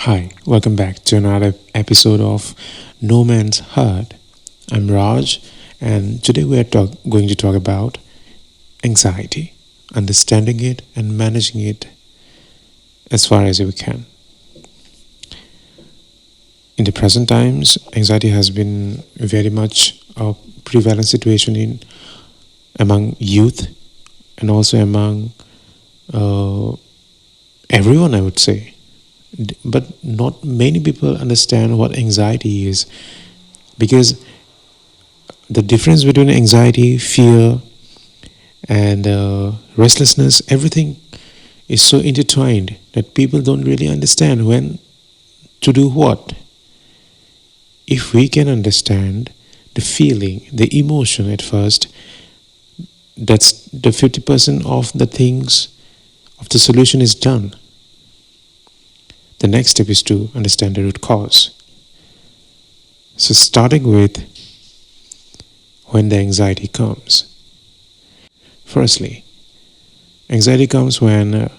Hi, welcome back to another episode of No Man's Herd. I'm Raj, and today we are going to talk about anxiety, understanding it and managing it as far as we can. In the present times, anxiety has been very much a prevalent situation in among youth and also among everyone, I would say. But not many people understand what anxiety is, because the difference between anxiety, fear, and restlessness, everything is so intertwined that people don't really understand when to do what. If we can understand the feeling, the emotion at first, that's the 50% of the things of the solution is done. The next step is to understand the root cause. So, starting with when the anxiety comes. Firstly, anxiety comes when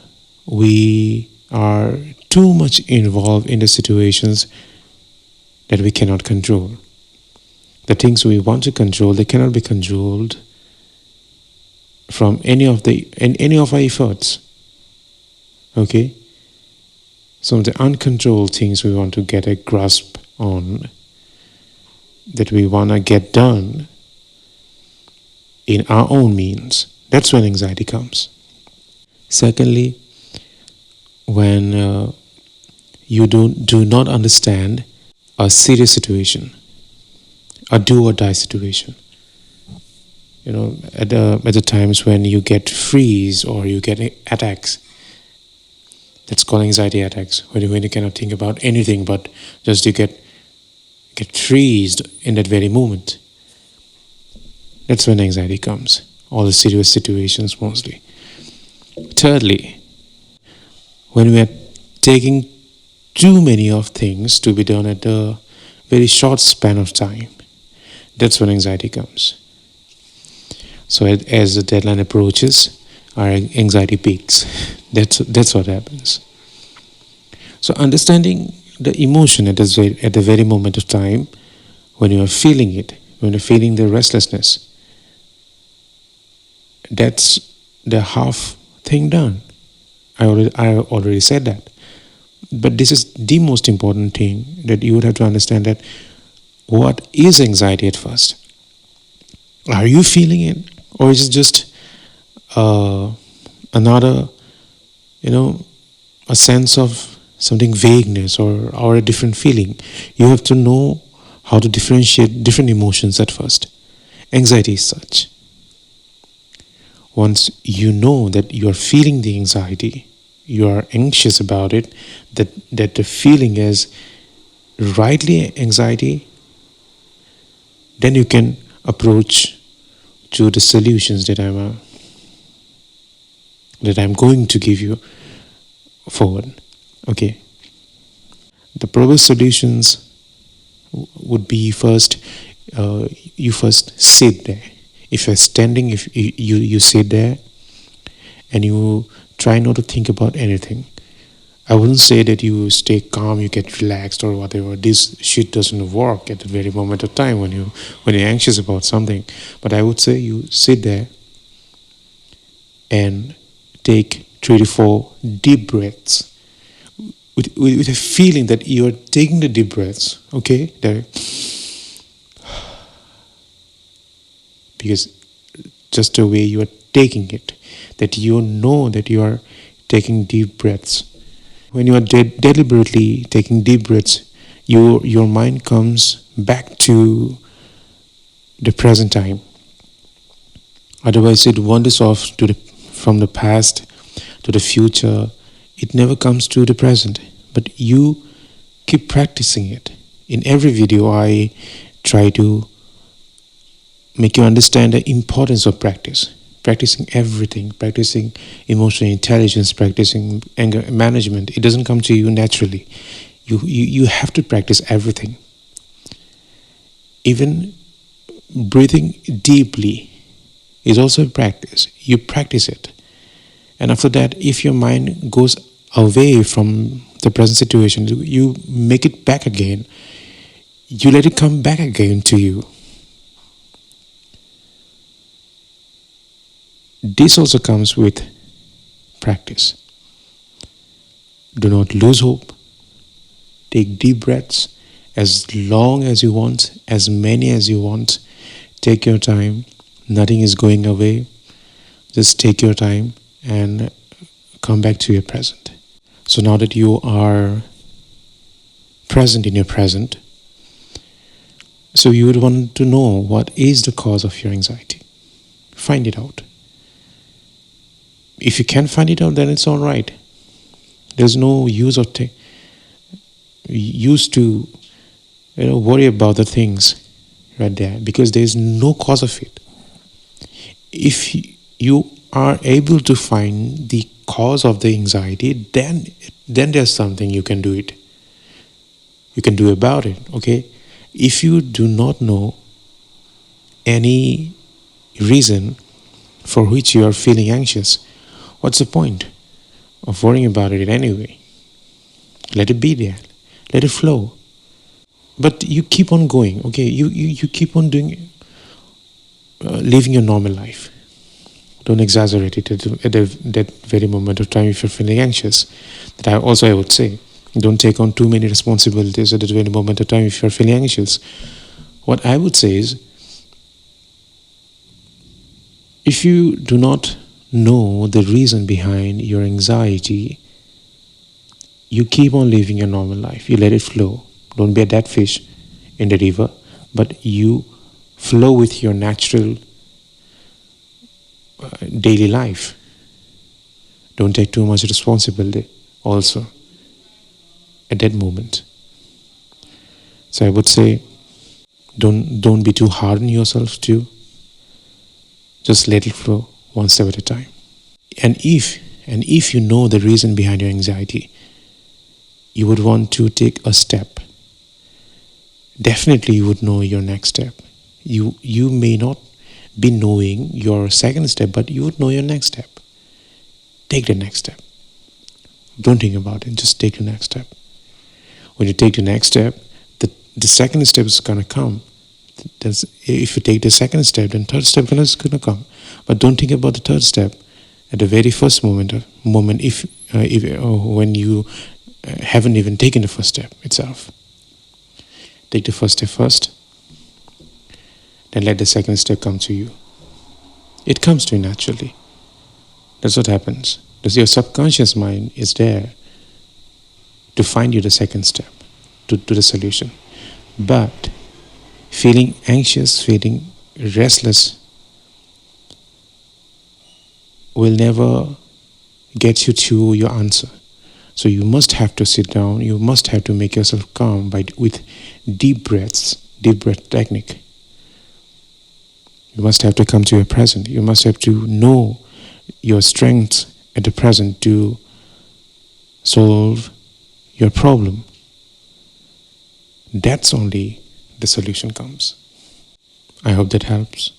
we are too much involved in the situations that we cannot control. The things we want to control, they cannot be controlled from any of our efforts. Okay? Some of the uncontrolled things we want to get a grasp on, that we want to get done in our own means, that's when anxiety comes. Secondly, when you do not understand a serious situation, a do or die situation. At the times when you get freeze or you get attacks, that's called anxiety attacks, when you cannot think about anything but just you get freezed in that very moment. That's when anxiety comes. All the serious situations mostly. Thirdly, when we are taking too many of things to be done at a very short span of time, that's when anxiety comes. So as the deadline approaches, our anxiety peaks. That's what happens. So understanding the emotion at the very moment of time, when you are feeling it, when you're feeling the restlessness, that's the half thing done. I already said that. But this is the most important thing, that you would have to understand that what is anxiety at first. Are you feeling it, or is it just another, a sense of something vagueness or a different feeling? You have to know how to differentiate different emotions at first. Anxiety is such. Once you know that you are feeling the anxiety, you are anxious about it, that the feeling is rightly anxiety, then you can approach to the solutions that I'm going to give you forward. Okay. The probable solutions would be first, you first sit there. If you're standing, if you sit there and you try not to think about anything. I wouldn't say that you stay calm, you get relaxed or whatever. This shit doesn't work at the very moment of time when you're anxious about something. But I would say you sit there and take 3 to 4 deep breaths with a feeling that you're taking the deep breaths. Okay, there. Because just the way you are taking it, that you know that you are taking deep breaths. When you are deliberately taking deep breaths, your mind comes back to the present time. Otherwise, it wanders off from the past to the future. It never comes to the present. But you keep practicing it. In every video, I try to make you understand the importance of practice. Practicing everything, practicing emotional intelligence, practicing anger management. It doesn't come to you naturally. You have to practice everything. Even breathing deeply is also a practice. You practice it. And after that, if your mind goes away from the present situation, you make it back again. You let it come back again to you. This also comes with practice. Do not lose hope. Take deep breaths as long as you want, as many as you want. Take your time. Nothing is going away. Just take your time and come back to your present. So now that you are present in your present, so you would want to know what is the cause of your anxiety. Find it out. If you can't find it out, then it's all right. There's no use of to worry about the things right there, because there's no cause of it. If you are able to find the cause of the anxiety, then there's something you can do it. You can do about it. Okay. If you do not know any reason for which you are feeling anxious, what's the point of worrying about it anyway? Let it be there. Let it flow. But you keep on going, okay? You keep on doing, living your normal life. Don't exaggerate it at that very moment of time if you're feeling anxious. I would say, don't take on too many responsibilities at that very moment of time if you're feeling anxious. What I would say is, if you do not know the reason behind your anxiety, you keep on living your normal life. You let it flow. Don't be a dead fish in the river, but you flow with your natural daily life. Don't take too much responsibility also at that moment. So I would say, don't be too hard on yourself too. Just let it flow one step at a time. And if you know the reason behind your anxiety, you would want to take a step. Definitely you would know your next step. You may not be knowing your second step, but you would know your next step. Take the next step. Don't think about it, just take the next step. When you take the next step, the second step is going to come. If you take the second step, then third step is going to come. But don't think about the third step at the very first moment if when you haven't even taken the first step itself. Take the first step first, then let the second step come to you. It comes to you naturally. That's what happens. Because your subconscious mind is there to find you the second step, to the solution. But feeling anxious, feeling restless will never get you to your answer. So you must have to sit down, you must have to make yourself calm with deep breaths, deep breath technique. You must have to come to your present. You must have to know your strengths at the present to solve your problem. That's only the solution comes. I hope that helps.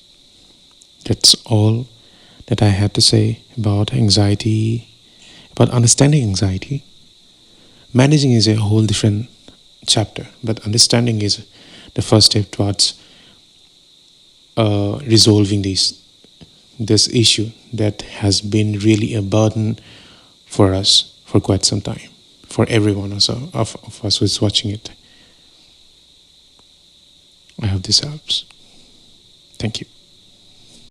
That's all that I had to say about anxiety, about understanding anxiety. Managing is a whole different chapter, but understanding is the first step towards resolving this issue that has been really a burden for us for quite some time, for everyone of us who is watching it. I hope this helps. Thank you.